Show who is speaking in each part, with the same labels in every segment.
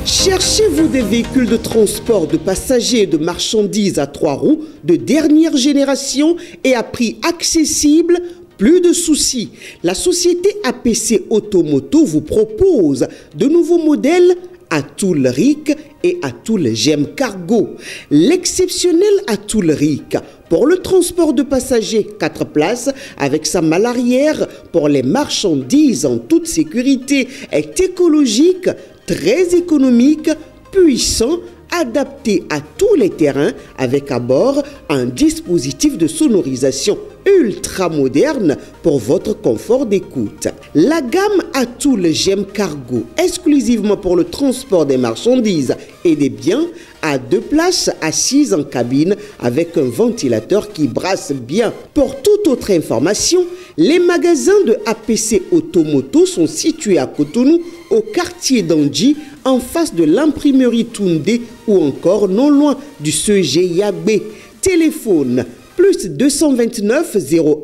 Speaker 1: Cherchez-vous des véhicules de transport de passagers et de marchandises à 3 roues de dernière génération et à prix accessible? Plus de soucis. La société APC Automoto vous propose de nouveaux modèles Atoul Ric et Atoul Gem Cargo. L'exceptionnel Atoul Ric pour le transport de passagers 4 places avec sa malle arrière pour les marchandises en toute sécurité est écologique, très économique, puissant, adapté à tous les terrains avec à bord un dispositif de sonorisation ultra moderne pour votre confort d'écoute. La gamme Atoul Gem Cargo, exclusivement pour le transport des marchandises et des biens, a 2 places assises en cabine avec un ventilateur qui brasse bien. Pour toute autre information, les magasins de APC Automoto sont situés à Cotonou, au quartier d'Andji, en face de l'imprimerie Toundé ou encore non loin du CEG Yagbe. Téléphone plus 229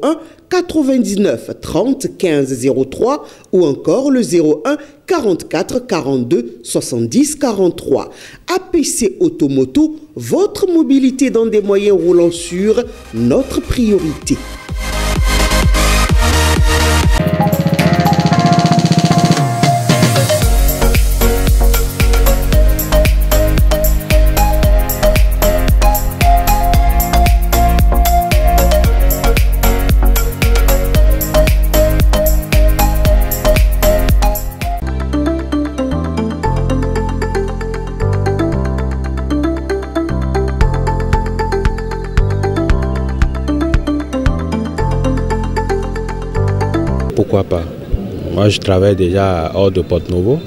Speaker 1: 01 99 30 15 03 ou encore le 01 44 42 70 43. APC Automoto, votre mobilité dans des moyens roulants sûrs, notre priorité.
Speaker 2: Pourquoi pas? Moi, je travaille déjà hors de Porto-Novo.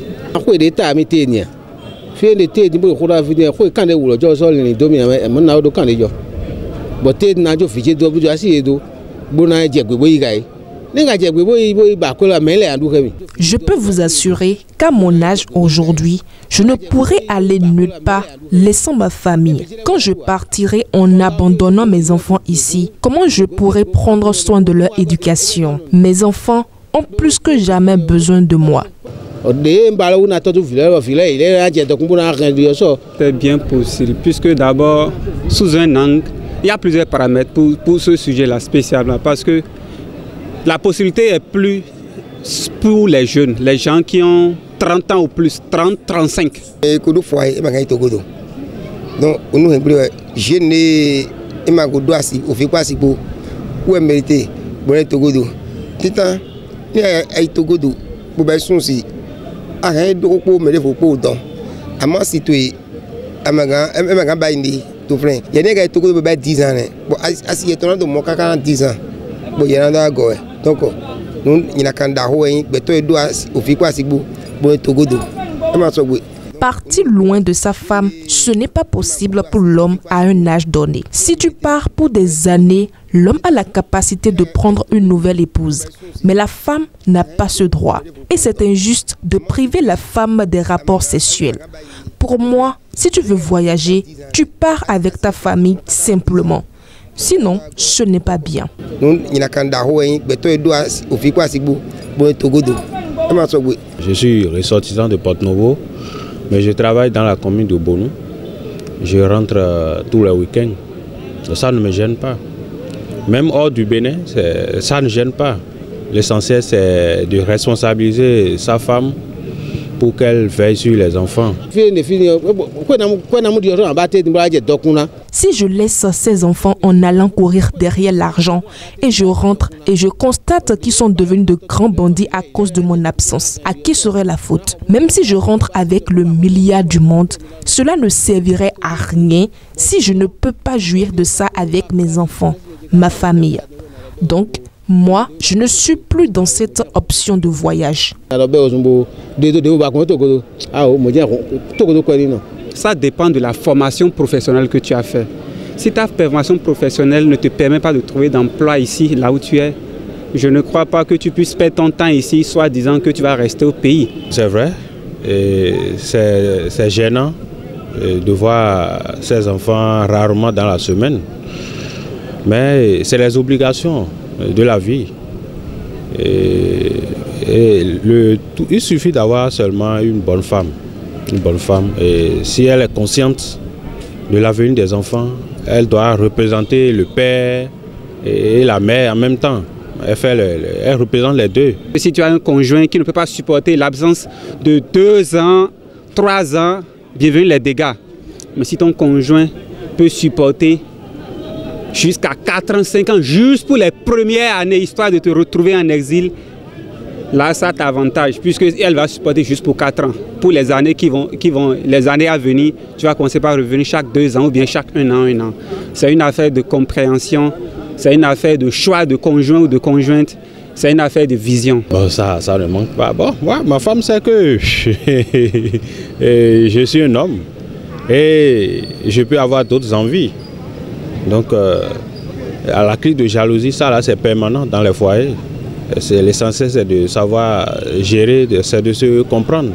Speaker 3: Je peux vous assurer qu'à mon âge aujourd'hui, je ne pourrai aller nulle part laissant ma famille. Quand je partirai en abandonnant mes enfants ici, comment je pourrai prendre soin de leur éducation? Mes enfants ont plus que jamais besoin de moi.
Speaker 4: C'est bien possible, puisque d'abord, sous un angle, il y a plusieurs paramètres pour ce sujet-là spécialement, parce que la possibilité est plus pour les jeunes, les gens qui ont 30 ans ou plus, 30, 35.
Speaker 5: Donc, nous sommes jeunes et donc,
Speaker 3: Partir loin de sa femme, ce n'est pas possible pour l'homme à un âge donné. Si tu pars pour des années, l'homme a la capacité de prendre une nouvelle épouse. Mais la femme n'a pas ce droit. Et c'est injuste de priver la femme des rapports sexuels. Pour moi, si tu veux voyager, tu pars avec ta famille simplement. Sinon, ce n'est pas bien.
Speaker 2: Je suis ressortissant de Porto-Novo, mais je travaille dans la commune de Bonou. Je rentre tous les week-ends. Ça ne me gêne pas. Même hors du Bénin, ça ne gêne pas. L'essentiel, c'est de responsabiliser sa femme pour qu'elle veille sur les enfants.
Speaker 3: Si je laisse ces enfants en allant courir derrière l'argent et je rentre et je constate qu'ils sont devenus de grands bandits à cause de mon absence, à qui serait la faute? Même si je rentre avec le milliard du monde, cela ne servirait à rien si je ne peux pas jouir de ça avec mes enfants, ma famille. Donc, moi, je ne suis plus dans cette option de voyage.
Speaker 4: Ça dépend de la formation professionnelle que tu as fait. Si ta formation professionnelle ne te permet pas de trouver d'emploi ici, là où tu es, je ne crois pas que tu puisses perdre ton temps ici, soit disant que tu vas rester au pays.
Speaker 2: C'est vrai, c'est gênant de voir ces enfants rarement dans la semaine. Mais c'est les obligations de la vie. Il suffit d'avoir seulement une bonne femme une bonne femme. Et si elle est consciente de l'avenir des enfants, elle doit représenter le père et la mère en même temps. Elle représente les deux.
Speaker 4: Si tu as un conjoint qui ne peut pas supporter l'absence de 2 ans, 3 ans, bienvenue les dégâts. Mais si ton conjoint peut supporter jusqu'à 4 ans, 5 ans, juste pour les premières années, histoire de te retrouver en exil, là, ça t'avantage, puisqu'elle va supporter juste pour 4 ans. Pour les années les années à venir, tu vas commencer par revenir chaque 2 ans ou bien chaque 1 an. C'est une affaire de compréhension, c'est une affaire de choix de conjoint ou de conjointe, c'est une affaire de vision.
Speaker 2: Bon, ça ne manque pas. Bon, ouais, ma femme sait que je suis un homme et je peux avoir d'autres envies. Donc, à la crise de jalousie, ça là, c'est permanent dans les foyers. L'essentiel, c'est de savoir gérer, c'est de se comprendre.